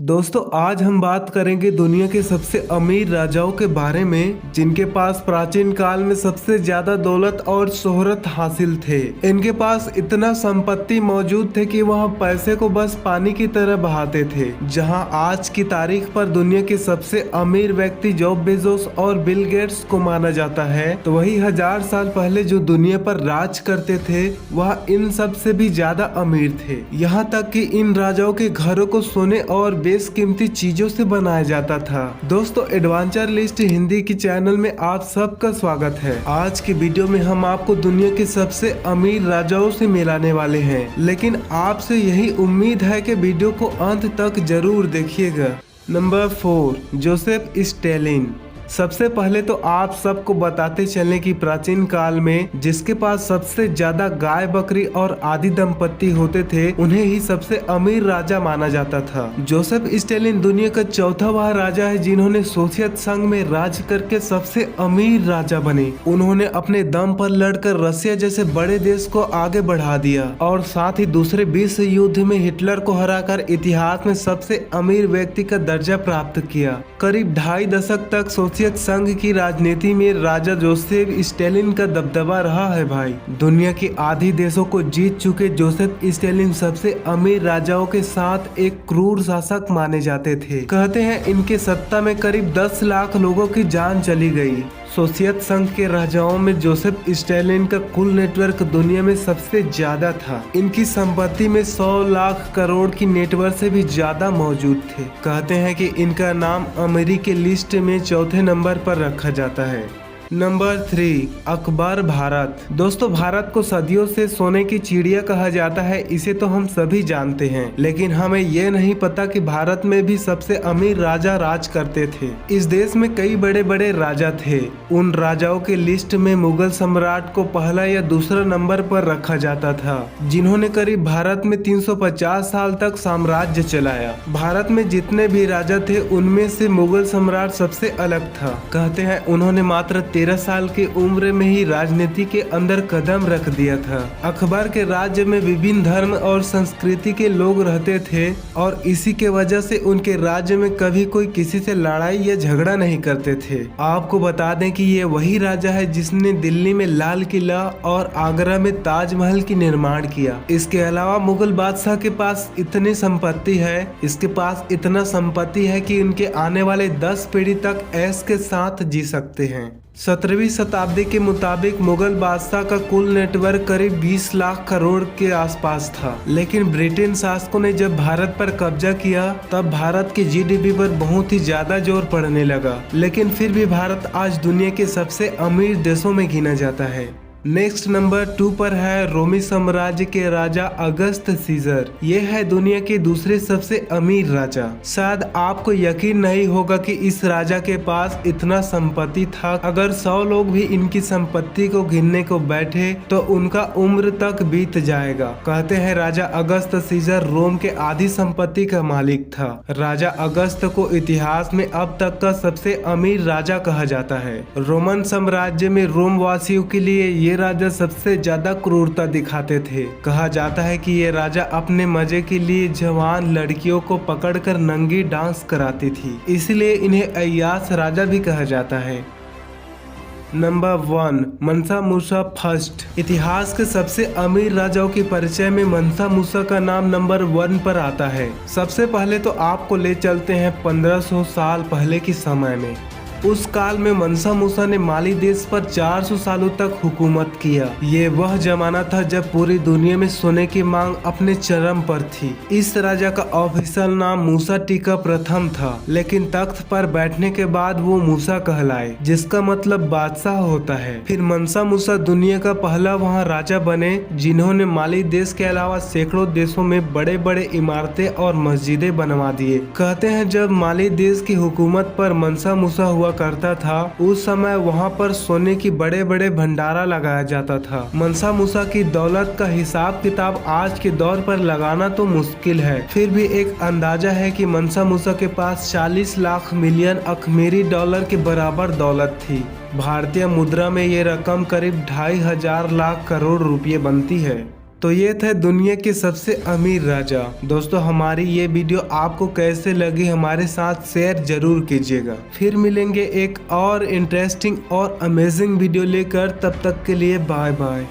दोस्तों आज हम बात करेंगे दुनिया के सबसे अमीर राजाओं के बारे में जिनके पास प्राचीन काल में सबसे ज्यादा दौलत और शोहरत हासिल थे। इनके पास इतना संपत्ति मौजूद थे कि वह पैसे को बस पानी की तरह बहाते थे। जहां आज की तारीख पर दुनिया के सबसे अमीर व्यक्ति जेफ बेजोस और बिल गेट्स को माना जाता है, तो वही 1000 साल पहले जो दुनिया पर राज करते थे वह इन सब से भी ज्यादा अमीर थे। यहाँ तक कि इन राजाओं के घरों को सोने और बेशकीमती चीजों से बनाया जाता था। दोस्तों एडवेंचर लिस्ट हिंदी की चैनल में आप सबका स्वागत है। आज की वीडियो में हम आपको दुनिया के सबसे अमीर राजाओं से मिलाने वाले हैं, लेकिन आपसे यही उम्मीद है कि वीडियो को अंत तक जरूर देखिएगा। Number 4, Joseph Stalin. सबसे पहले तो आप सबको बताते चलें कि प्राचीन काल में जिसके पास सबसे ज्यादा गाय बकरी और आदि दंपत्ति होते थे उन्हें ही सबसे अमीर राजा माना जाता था। जोसेफ स्टैलिन दुनिया का चौथा वह राजा है जिन्होंने सोवियत संघ में राज करके सबसे अमीर राजा बने। उन्होंने अपने दम पर लड़कर रसिया जैसे बड़े देश को आगे बढ़ा दिया और साथ ही दूसरे विश्व युद्ध में हिटलर को हराकर इतिहास में सबसे अमीर व्यक्ति का दर्जा प्राप्त किया। करीब 2.5 दशक तक सोवियत संघ की राजनीति में राजा जोसेफ स्टैलिन का दबदबा रहा है। भाई दुनिया के आधी देशों को जीत चुके जोसेफ स्टैलिन सबसे अमीर राजाओं के साथ एक क्रूर शासक माने जाते थे। कहते हैं इनके सत्ता में करीब 10 लाख लोगों की जान चली गई। सोवियत संघ के राजाओं में जोसेफ स्टैलिन का कुल नेटवर्क दुनिया में सबसे ज्यादा था। इनकी संपत्ति में 100 लाख करोड़ की नेटवर्क से भी ज्यादा मौजूद थे। कहते हैं कि इनका नाम अमेरिकी लिस्ट में चौथे नंबर पर रखा जाता है। नंबर 3, अकबर भारत। दोस्तों भारत को सदियों से सोने की चिड़िया कहा जाता है, इसे तो हम सभी जानते हैं, लेकिन हमें यह नहीं पता कि भारत में भी सबसे अमीर राजा राज करते थे। इस देश में कई बड़े बड़े राजा थे। उन राजाओं के लिस्ट में मुगल सम्राट को पहला या दूसरा नंबर पर रखा जाता था, जिन्होंने करीब भारत में 350 साल तक साम्राज्य चलाया। भारत में जितने भी राजा थे उनमें से मुगल सम्राट सबसे अलग था। कहते हैं उन्होंने मात्र 13 साल की उम्र में ही राजनीति के अंदर कदम रख दिया था। अकबर के राज्य में विभिन्न धर्म और संस्कृति के लोग रहते थे और इसी के वजह से उनके राज्य में कभी कोई किसी से लड़ाई या झगड़ा नहीं करते थे। आपको बता दें कि ये वही राजा है जिसने दिल्ली में लाल किला और आगरा में ताजमहल की निर्माण किया। इसके अलावा मुगल बादशाह के पास इतनी संपत्ति है, इसके पास इतना संपत्ति है कि उनके आने वाले 10 पीढ़ी तक ऐश के साथ जी सकते हैं। 17वीं शताब्दी के मुताबिक मुगल बादशाह का कुल नेटवर्क करीब 20 लाख करोड़ के आसपास था, लेकिन ब्रिटेन शासकों ने जब भारत पर कब्जा किया तब भारत की जीडीपी पर बहुत ही ज्यादा जोर पड़ने लगा, लेकिन फिर भी भारत आज दुनिया के सबसे अमीर देशों में गिना जाता है। नेक्स्ट नंबर 2 पर है रोमी साम्राज्य के राजा अगस्त सीजर। ये है दुनिया के दूसरे सबसे अमीर राजा। शायद आपको यकीन नहीं होगा कि इस राजा के पास इतना संपत्ति था। अगर 100 लोग भी इनकी संपत्ति को गिनने को बैठे तो उनका उम्र तक बीत जाएगा। कहते हैं राजा अगस्त सीजर रोम के आधी संपत्ति का मालिक था। राजा अगस्त को इतिहास में अब तक का सबसे अमीर राजा कहा जाता है। रोमन साम्राज्य में रोम वासियों के लिए ये राजा सबसे ज्यादा क्रूरता दिखाते थे। कहा जाता है कि ये राजा अपने मजे के लिए जवान लड़कियों को पकड़कर नंगी डांस कराती थी, इसलिए इन्हें अय्याश राजा भी कहा जाता है। नंबर 1, मनसा मूसा फर्स्ट। इतिहास के सबसे अमीर राजाओं के परिचय में मनसा मूसा का नाम नंबर 1 पर आता है। सबसे पहले तो आपको ले चलते हैं 1500 साल पहले के समय में। उस काल में मनसा मूसा ने माली देश पर 400 सालों तक हुकूमत किया। ये वह जमाना था जब पूरी दुनिया में सोने की मांग अपने चरम पर थी। इस राजा का ऑफिशियल नाम मूसा टीका प्रथम था, लेकिन तख्त पर बैठने के बाद वो मूसा कहलाए, जिसका मतलब बादशाह होता है। फिर मनसा मूसा दुनिया का पहला वहाँ राजा बने जिन्होंने माली देश के अलावा सैकड़ों देशों में बड़े बड़े इमारतें और मस्जिदें बनवा दिए। कहते हैं जब माली देश की हुकूमत पर मनसा मूसा हुआ करता था उस समय वहाँ पर सोने की बड़े बड़े भंडारा लगाया जाता था। मनसा मूसा की दौलत का हिसाब किताब आज के दौर पर लगाना तो मुश्किल है, फिर भी एक अंदाजा है कि मनसा मूसा के पास 40 लाख मिलियन अखमेरी डॉलर के बराबर दौलत थी। भारतीय मुद्रा में ये रकम करीब 2500 लाख करोड़ रुपये बनती है। तो ये थे दुनिया के सबसे अमीर राजा। दोस्तों हमारी ये वीडियो आपको कैसे लगी हमारे साथ शेयर जरूर कीजिएगा। फिर मिलेंगे एक और इंटरेस्टिंग और अमेजिंग वीडियो लेकर, तब तक के लिए बाय बाय।